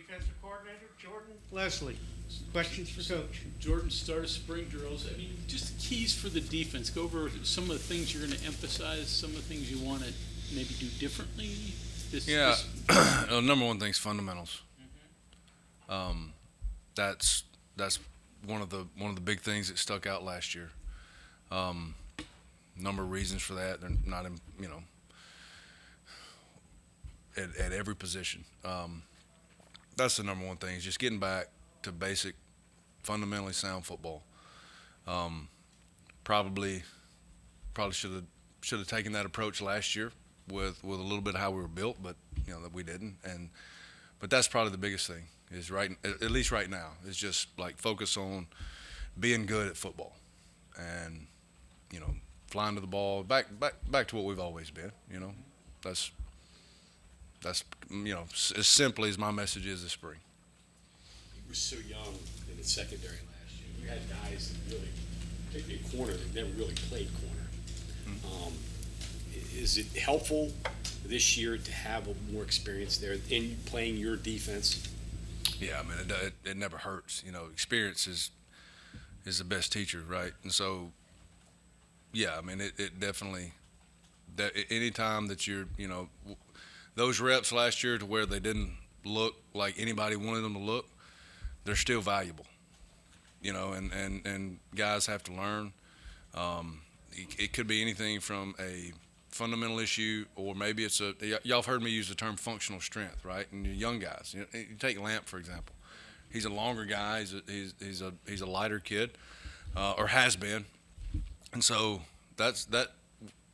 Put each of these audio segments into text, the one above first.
defensive coordinator, Jordan Lesley. Questions for Coach? Jordan, start of spring drills. I mean, just keys for the defense. Go over some of the things you're going to emphasize, some of the things you want to maybe do differently. Number one thing is fundamentals. That's one of the big things that stuck out last year. Number of reasons for that. They're not in, at every position. That's the number one thing, is just getting back to basic, fundamentally sound football. Probably should have taken that approach last year with a little bit of how we were built, but that we didn't. But that's probably the biggest thing, is at least right now, is just like focus on being good at football, and flying to the ball, back to what we've always been. That's as simply as my message is this spring. You were so young in the secondary last year. You had guys that really played corner that never really played corner. Is it helpful this year to have more experience there in playing your defense? Yeah, I mean, it never hurts. Experience is the best teacher, right? And so, yeah, I mean, it definitely, that anytime that you're, those reps last year to where they didn't look like anybody wanted them to look, they're still valuable, and guys have to learn. It could be anything from a fundamental issue, or maybe it's y'all have heard me use the term functional strength, right? And you're young guys. You take Lamp, for example. He's a longer guy. He's a lighter kid, or has been. And so that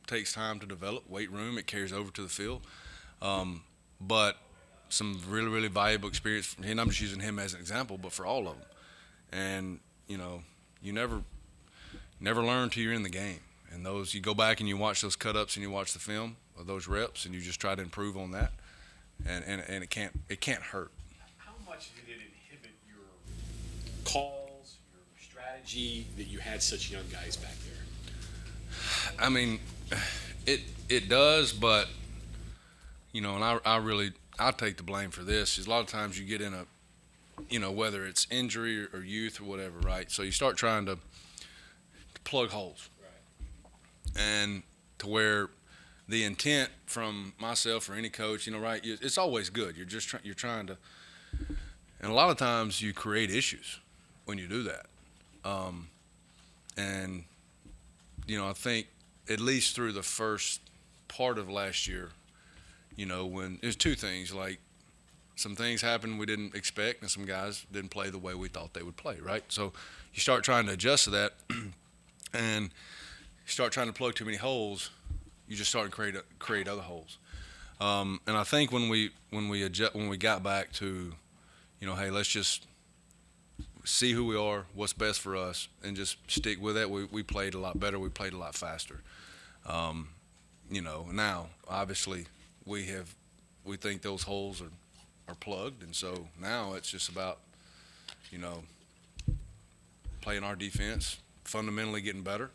takes time to develop. Weight room, it carries over to the field. But some really, really valuable experience, and I'm just using him as an example, but for all of them. And, you never learn till you're in the game. And you go back and you watch those cut-ups and you watch the film of those reps, and you just try to improve on that. And it can't hurt. How much did it inhibit your calls, your strategy, that you had such young guys back there? I mean, it does, but and I take the blame for this. Is a lot of times you get in a, whether it's injury or youth or whatever, right? So you start trying to plug holes, right? And to where the intent from myself or any coach, right? It's always good. You're trying to, and a lot of times you create issues when you do that. And I think at least through the first part of last year, when there's two things, like some things happened we didn't expect, and some guys didn't play the way we thought they would play, right? So you start trying to adjust to that, and you start trying to plug too many holes, you just start to create other holes. And I think when we got back to, hey, let's just see who we are, what's best for us, and just stick with it. We played a lot better. We played a lot faster. Now obviously we think those holes are plugged, and so now it's just about playing our defense, fundamentally getting better,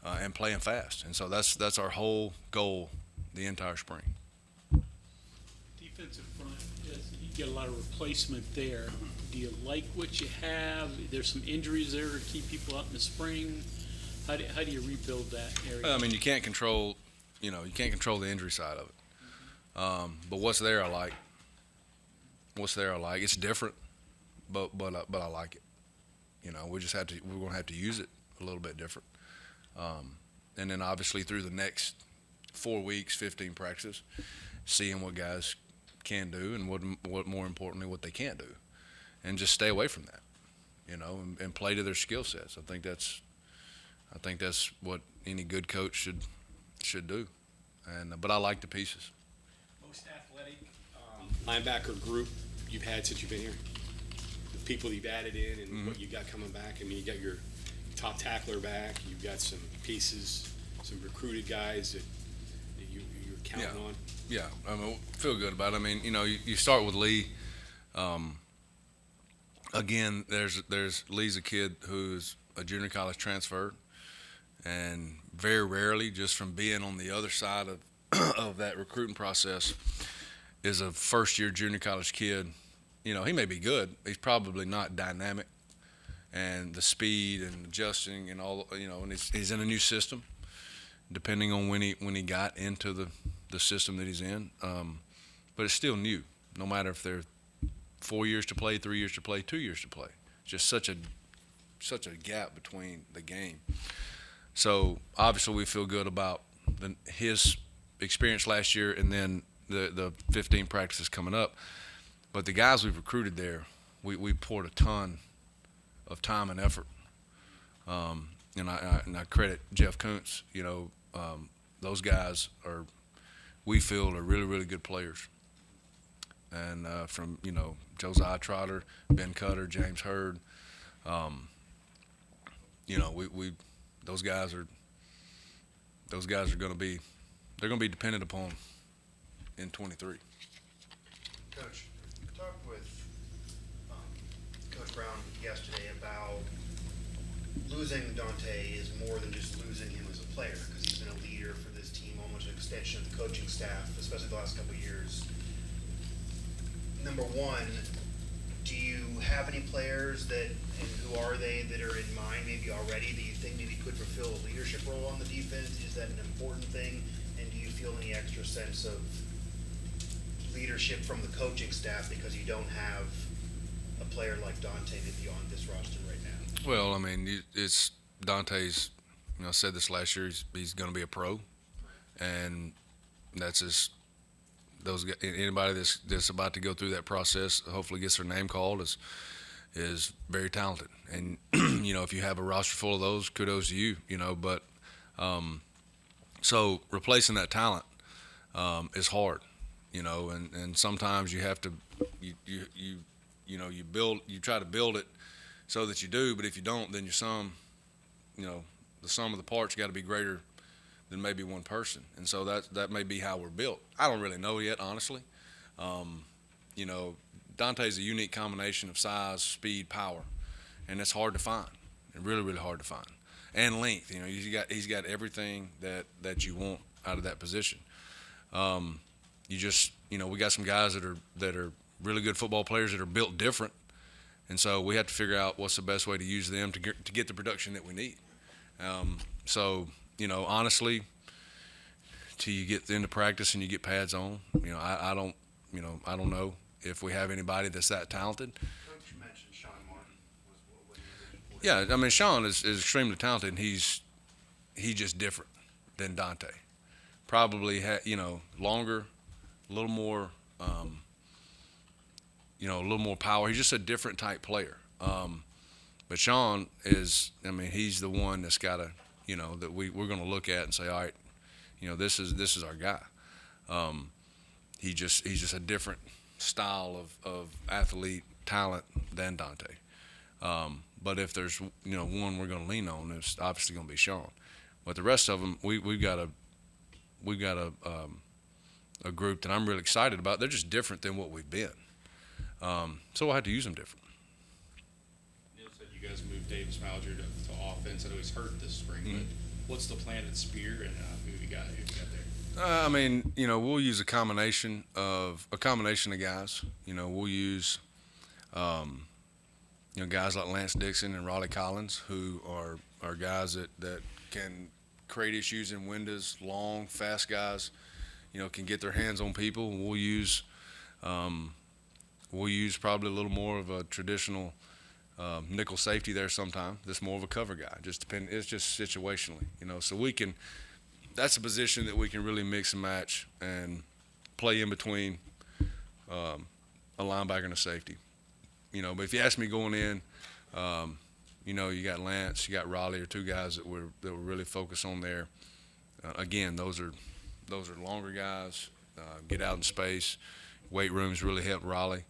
and playing fast. And so that's our whole goal the entire spring. Defensive front, you get a lot of replacement there. Do you like what you have? There's some injuries there to keep people out in the spring. How do you rebuild that area? I mean, you can't control the injury side of it. But what's there, I like. It's different, but I like it. We're going to have to use it a little bit different. And then obviously through the next 4 weeks, 15 practices, seeing what guys can do and what more importantly, what they can't do, and just stay away from that, and play to their skill sets. I think that's what any good coach should do. But I like the pieces. Most athletic linebacker group you've had since you've been here? The people you've added in and what you got coming back? I mean, you got your top tackler back. You've got some pieces, some recruited guys that you're counting on. Yeah, I mean, feel good about it. I mean, you start with Lee. Again, there's Lee's a kid who's a junior college transfer, and very rarely, just from being on the other side of that recruiting process, is a first-year junior college kid he may be good. He's probably not dynamic, and the speed and adjusting and all, and he's in a new system, depending on when he got into the system that he's in. But it's still new, no matter if they're 4 years to play, 3 years to play, 2 years to play. Just such a gap between the game. So obviously we feel good about his experience last year, and then the 15 practices coming up. But the guys we've recruited there, we poured a ton of time and effort. And I credit Jeff Kuntz. Those guys we feel are really, really good players. And from Josiah Trotter, Ben Cutter, James Hurd, those guys are going to be dependent upon in 23. Coach, I talked with Coach Brown yesterday about losing Dante is more than just losing him as a player, because he's been a leader for this team, almost an extension of the coaching staff, especially the last couple of years. Number one, do you have any players and who are they that are in mind maybe already that you think maybe could fulfill a leadership role on the defense? Is that an important thing? And do you feel any extra sense of leadership from the coaching staff because you don't have a player like Dante maybe on this roster right now? Well, I mean, it's Dante's. I said this last year. He's going to be a pro, and that's just anybody that's about to go through that process. Hopefully, gets their name called is very talented. And if you have a roster full of those, kudos to you. But so replacing that talent is hard. And sometimes you have to you try to build it so that you do, but if you don't, then the sum of the parts got to be greater than maybe one person, and so that may be how we're built. I don't really know yet, honestly. Dante's a unique combination of size, speed, power, and it's hard to find, and really, really hard to find, and length. He's got everything that you want out of that position. We got some guys that are really good football players that are built different, and so we have to figure out what's the best way to use them to get the production that we need. Honestly, till you get into practice and you get pads on, I don't know if we have anybody that's that talented. Coach mentioned Sean Martin was what he was. Yeah, I mean, Sean is extremely talented, and he's just different than Dante. Probably longer, a little more, a little more power. He's just a different type player. But Sean is, he's the one that's got to, that we're going to look at and say, all right, this is our guy. He's just a different style of athlete talent than Dante. But if there's one we're going to lean on, it's obviously going to be Sean. But the rest of them, we've got a group that I'm really excited about. They're just different than what we've been. So we'll have to use them different. Neil said you guys moved Davis Mauger to offense. I know he's hurt this spring, but what's the plan at Spear and who you got there? We'll use a combination of guys. We'll use, guys like Lance Dixon and Raleigh Collins, who are guys that can create issues in windows, long, fast guys, can get their hands on people. We'll use probably a little more of a traditional nickel safety there sometime. That's more of a cover guy. It's just situationally, so we can. That's a position that we can really mix and match and play in between a linebacker and a safety. But if you ask me going in, you got Lance, you got Raleigh, are two guys that we're really focused on there. Again, those are longer guys. Get out in space. Weight rooms really help Raleigh.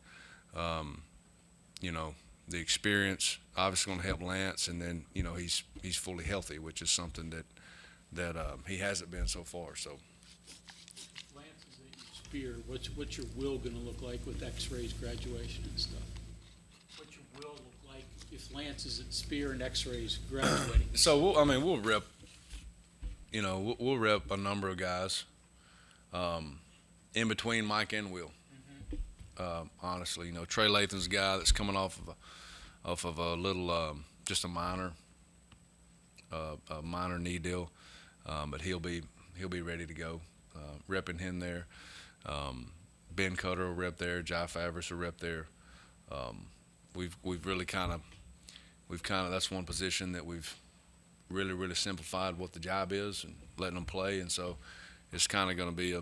The experience obviously going to help Lance, and then he's fully healthy, which is something that he hasn't been so far. So Lance is at your Spear. What's your will going to look like with X-rays, graduation, and stuff? What's your will look like if Lance is at Spear and X-rays graduating? So we'll rep. We'll rep a number of guys in between Mike and Will. honestly. You know, Trey Latham's a guy that's coming off of a little, just a minor knee deal, but he'll be ready to go. Repping him there. Ben Cutter will rep there. Jai Favris will rep there. We've really kind of that's one position that we've really simplified what the job is and letting them play, and so it's kind of going to be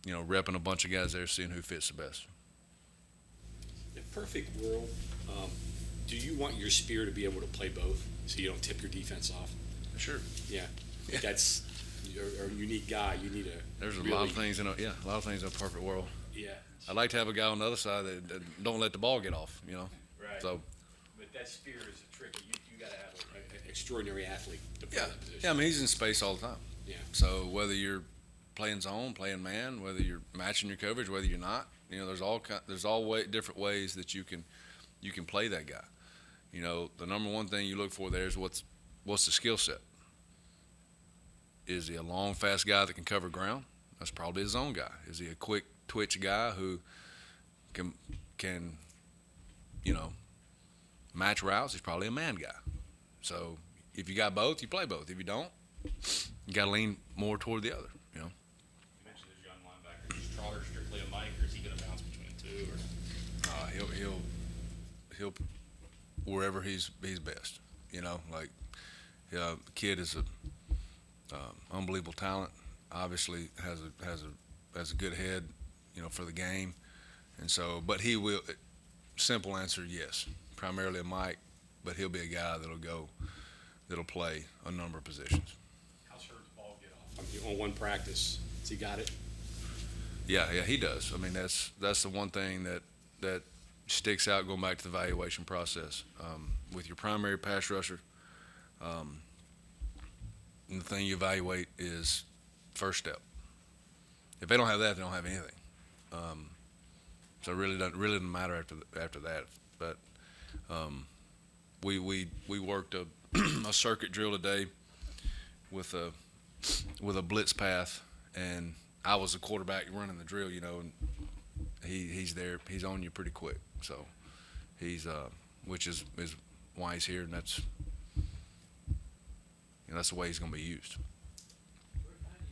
repping a bunch of guys there, seeing who fits the best. In a perfect world, do you want your spear to be able to play both so you don't tip your defense off? Sure. Yeah. That's you're a unique guy. You need a. There's a lot of things in a perfect world. Yeah. I'd like to have a guy on the other side that don't let the ball get off. Right. So. But that spear is a tricky. You got to have an extraordinary athlete to play Yeah. that position. Yeah. I mean, he's in space all the time. Yeah. So whether you're playing zone, playing man, whether you're matching your coverage, whether you're not, there's all different ways that you can play that guy. The number one thing you look for there is what's the skill set. Is he a long, fast guy that can cover ground? That's probably a zone guy. Is he a quick twitch guy who can match routes? He's probably a man guy. So if you got both, you play both. If you don't, you got to lean more toward the other. You mentioned this young linebacker. Is Trotter strictly a Mike, or is he going to bounce between two? Or He'll wherever he's best. The kid is a unbelievable talent. Obviously has a good head, for the game, and so. But he will. Simple answer, yes. Primarily a Mike, but he'll be a guy that'll play a number of positions. how's Hurd's ball get off? On one practice, has he got it? Yeah, he does. I mean, that's the one thing that sticks out going back to the evaluation process. With your primary pass rusher, the thing you evaluate is first step. If they don't have that, they don't have anything. So it really doesn't matter after that. But we worked a circuit drill today with a blitz path, and I was the quarterback running the drill, and he's there. He's on you pretty quick. So he's which is why he's here, and that's the way he's going to be used. How do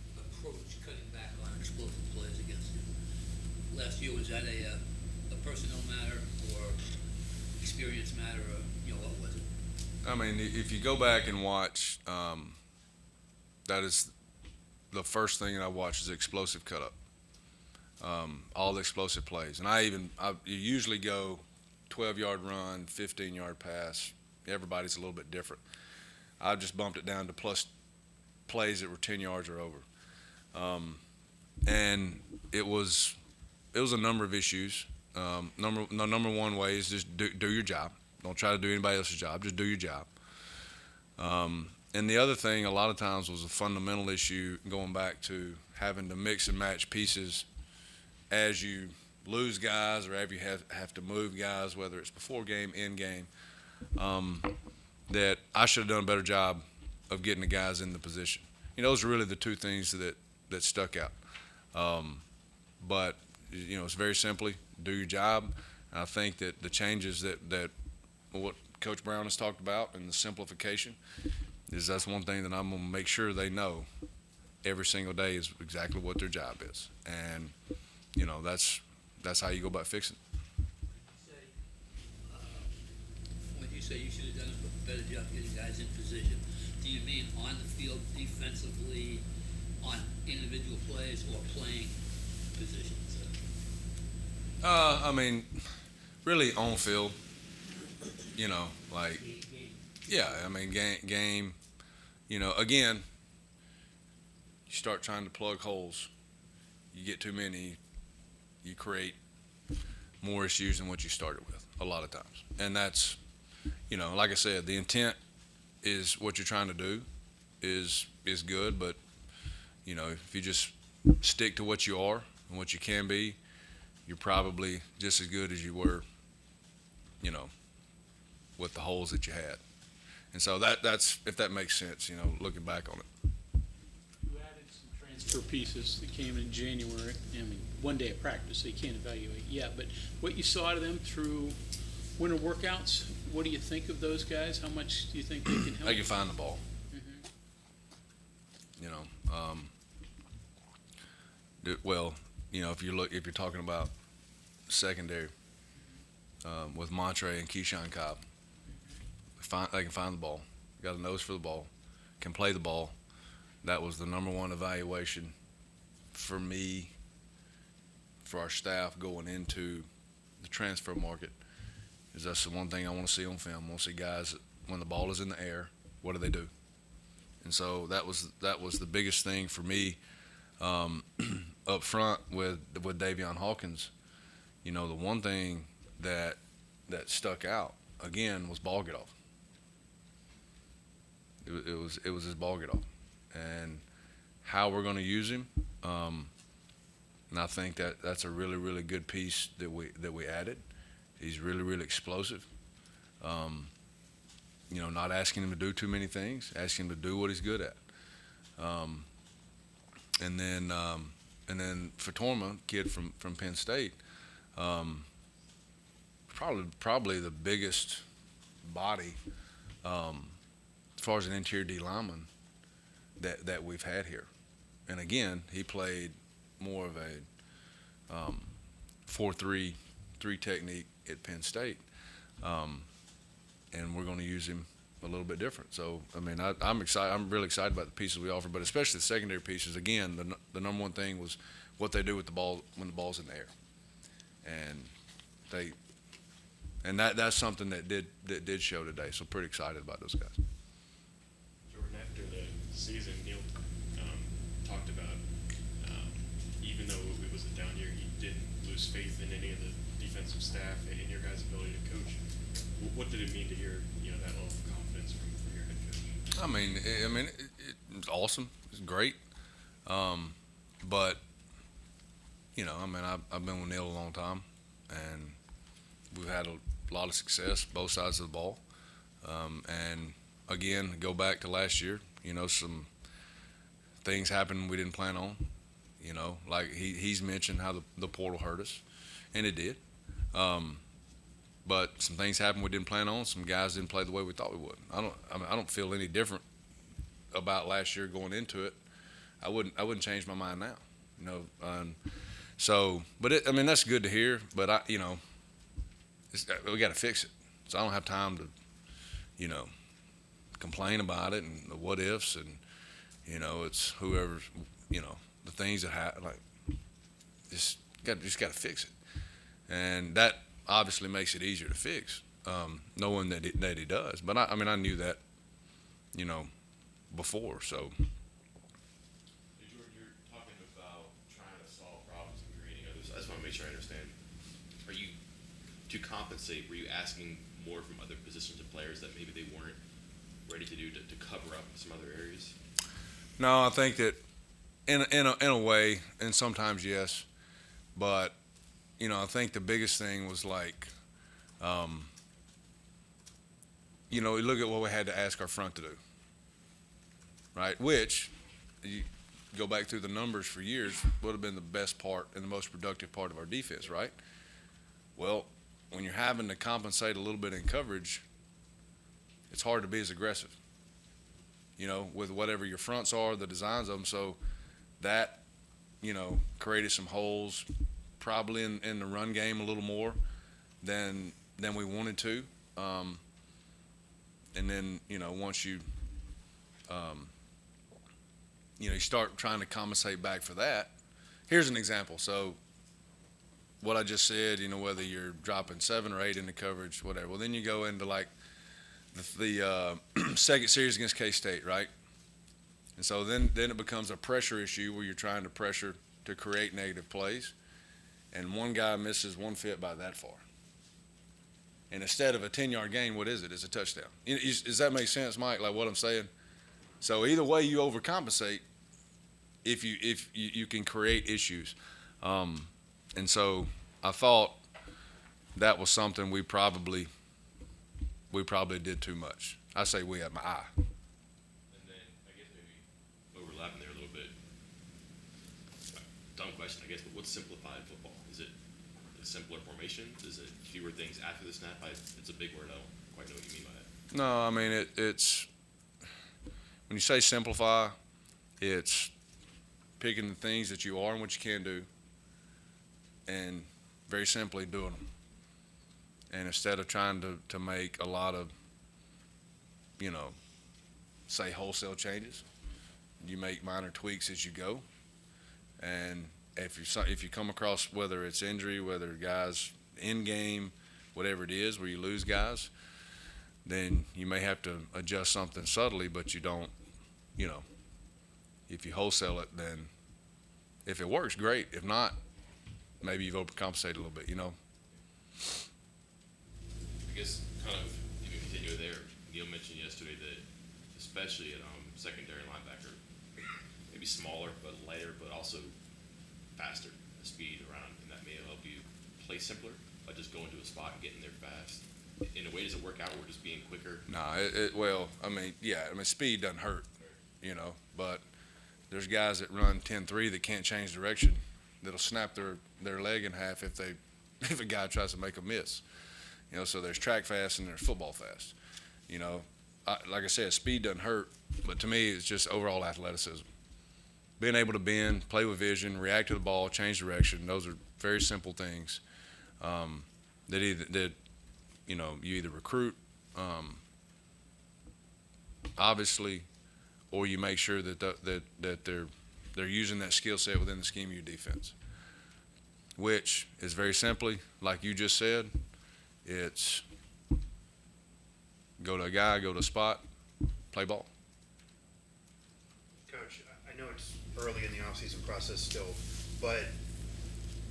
you approach cutting back on explosive plays against you? Last year, was that a personnel matter or experience matter, or what was it? I mean, if you go back and watch, that is the first thing that I watch is explosive cut up. All the explosive plays, and I usually go 12-yard run, 15-yard pass. Everybody's a little bit different. I just bumped it down to plus plays that were 10 yards or over, and it was a number of issues. Number one way is just do your job. Don't try to do anybody else's job. Just do your job. And the other thing, a lot of times, was a fundamental issue going back to having to mix and match pieces as you lose guys or you have to move guys, whether it's before game, in game. That I should have done a better job of getting the guys in the position. Those are really the two things that stuck out. But it's very simply do your job. And I think that the changes that what Coach Brown has talked about and the simplification that's one thing that I'm going to make sure they know every single day is exactly what their job is. And that's how you go about fixing it. When you say you should have done a better job getting guys in position, do you mean on the field defensively, on individual plays, or playing positions? I mean, really on field. Yeah. I mean, game. Again, you start trying to plug holes. You get too many, you create more issues than what you started with a lot of times. And that's, like I said, the intent is what you're trying to do is good, but, if you just stick to what you are and what you can be, you're probably just as good as you were, with the holes that you had. And so that's if that makes sense, looking back on it. You added some transfer pieces that came in January. I mean, one day of practice, so you can't evaluate yet. But what you saw out of them through winter workouts, what do you think of those guys? How much do you think they can help? They can find the ball. Mhm. You know, well, you know, if you're talking about secondary with Montre and Keyshawn Cobb, they can find the ball. Got a nose for the ball, can play the ball. That was the number one evaluation for me, for our staff going into the transfer market. Is that's the one thing I want to see on film. I want to see guys that, when the ball is in the air, what do they do? And so that was the biggest thing for me up front with Davion Hawkins. You know, the one thing that stuck out again was ball get off. It was his ball get off, and how we're going to use him. And I think that's a really, really good piece that we added. He's really, really explosive. You know, not asking him to do too many things, asking him to do what he's good at. And then Fatorma, kid from Penn State, probably the biggest body as far as an interior D lineman that we've had here. And again, he played more of a 4-3 technique at Penn State, and we're going to use him a little bit different. So, I mean, I'm excited. I'm really excited about the pieces we offer, but especially the secondary pieces. Again, the number one thing was what they do with the ball when the ball's in the air, and that's something that did show today. So, pretty excited about those guys. Jordan, after the season, Neil talked about even though it was a down year, he didn't lose faith in any of the defensive staff and in your guys' ability to coach. What did it mean to hear that level of confidence from your head coach? I mean, it's awesome. It's great. But you know, I mean, I've been with Neil a long time, and we've had a lot of success both sides of the ball. And again, go back to last year. You know, some things happened we didn't plan on. You know, like he's mentioned how the portal hurt us, and it did. But some things happened we didn't plan on. Some guys didn't play the way we thought we would. I don't feel any different about last year going into it. I wouldn't change my mind now. You know, so but I mean that's good to hear. But we got to fix it. So I don't have time to, you know, complain about it and the what ifs and it's whoever the things that happen, like just got to fix it, and that obviously makes it easier to fix, knowing that he does. But I mean I knew that, before. So. Hey, Jordan, you're talking about trying to solve problems and creating others. I just want to make sure I understand. Are you to compensate? Were you asking more from other positions of players that maybe they weren't ready to do to cover up some other areas? No, I think that in a way, and sometimes yes, but I think the biggest thing was like, you look at what we had to ask our front to do, right? Which, you go back through the numbers for years, would have been the best part and the most productive part of our defense, right? Well, when you're having to compensate a little bit in coverage, it's hard to be as aggressive, with whatever your fronts are, the designs of them. So that, created some holes probably in the run game a little more than we wanted to. And then, once you start trying to compensate back for that. Here's an example. So what I just said, whether you're dropping 7 or 8 into coverage, whatever. Well, then you go into like the second series against K-State, right? And so then it becomes a pressure issue where you're trying to pressure to create negative plays, and one guy misses one fit by that far. And instead of a 10-yard gain, what is it? It's a touchdown. Does that make sense, Mike, like what I'm saying? So either way you overcompensate if you can create issues. And so I thought that was something we probably did too much. I say we had my eye. And then I guess maybe overlapping there a little bit. question, I guess, but what's simplified football? Is it a simpler formation? Is it fewer things after the snap? It's a big word. I don't quite know what you mean by that. No, I mean, it's when you say simplify, it's picking the things that you are and what you can do and very simply doing them. And instead of trying to make a lot of, say wholesale changes, you make minor tweaks as you go. And if you come across, whether it's injury, whether guys in game, whatever it is, where you lose guys, then you may have to adjust something subtly, but you don't, if you wholesale it, then if it works, great. If not, maybe you've overcompensated a little bit, I guess kind of even continue there. Neil mentioned yesterday that especially at secondary linebacker, maybe smaller but lighter, but also faster, the speed around, and that may help you play simpler by just going to a spot and getting there fast. In a way, does it work out? We're just being quicker. Speed doesn't hurt, but there's guys that run 10-3 that can't change direction, that'll snap their leg in half if a guy tries to make a miss. So there's track fast and there's football fast. Like I said, speed doesn't hurt, but to me, it's just overall athleticism. Being able to bend, play with vision, react to the ball, change direction, those are very simple things that you either recruit, obviously, or you make sure that they're using that skill set within the scheme of your defense, which is very simply, like you just said, it's go to a guy, go to a spot, play ball. Coach, I know it's early in the offseason process still, but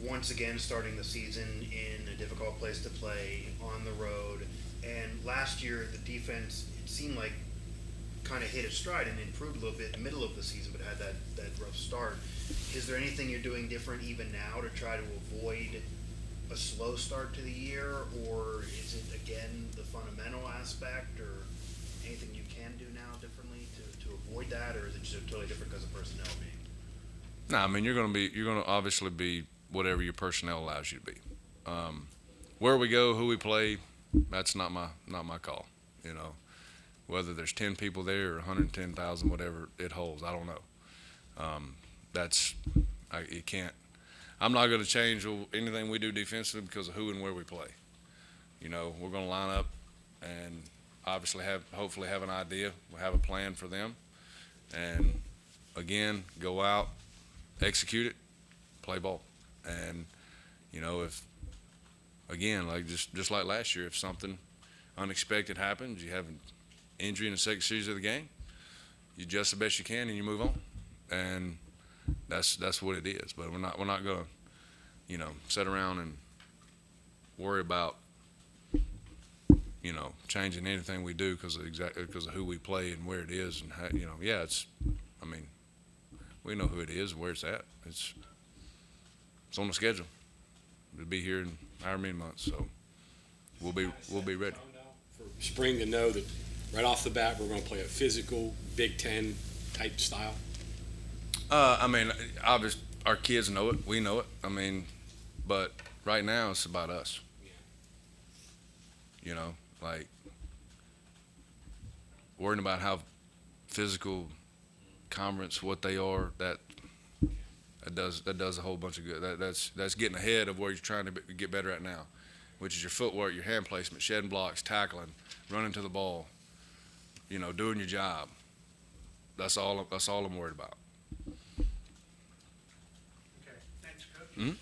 once again starting the season in a difficult place to play, on the road, and last year the defense, it seemed like, kind of hit its stride and improved a little bit in the middle of the season, but had that rough start. Is there anything you're doing different even now to try to avoid a slow start to the year, or is it again the fundamental aspect, or anything you can do now differently to avoid that, or is it just totally different because of personnel being? No, I mean you're going to obviously be whatever your personnel allows you to be. Where we go, who we play, that's not my call. Whether there's 10 people there or 110,000, whatever it holds, I don't know. You can't. I'm not going to change anything we do defensively because of who and where we play. We're going to line up and obviously hopefully have an idea. We'll have a plan for them. And, again, go out, execute it, play ball. And, if, again, like just like last year, if something unexpected happens, you have an injury in the second series of the game, you adjust the best you can and you move on. And that's what it is. But we're not going to, sit around and worry about, changing anything we do because of who we play and where it is and how, we know who it is and where it's at. It's on the schedule. It'll be here in however many months, so we'll be ready. For spring to know that right off the bat we're going to play a physical Big Ten type style. Obviously, our kids know it. We know it. But right now it's about us. Worrying about how physical conference, what they are, that does a whole bunch of good. That's getting ahead of where you're trying to get better at now, which is your footwork, your hand placement, shedding blocks, tackling, running to the ball, doing your job. That's all I'm worried about. Okay, thanks, Coach. Mm-hmm.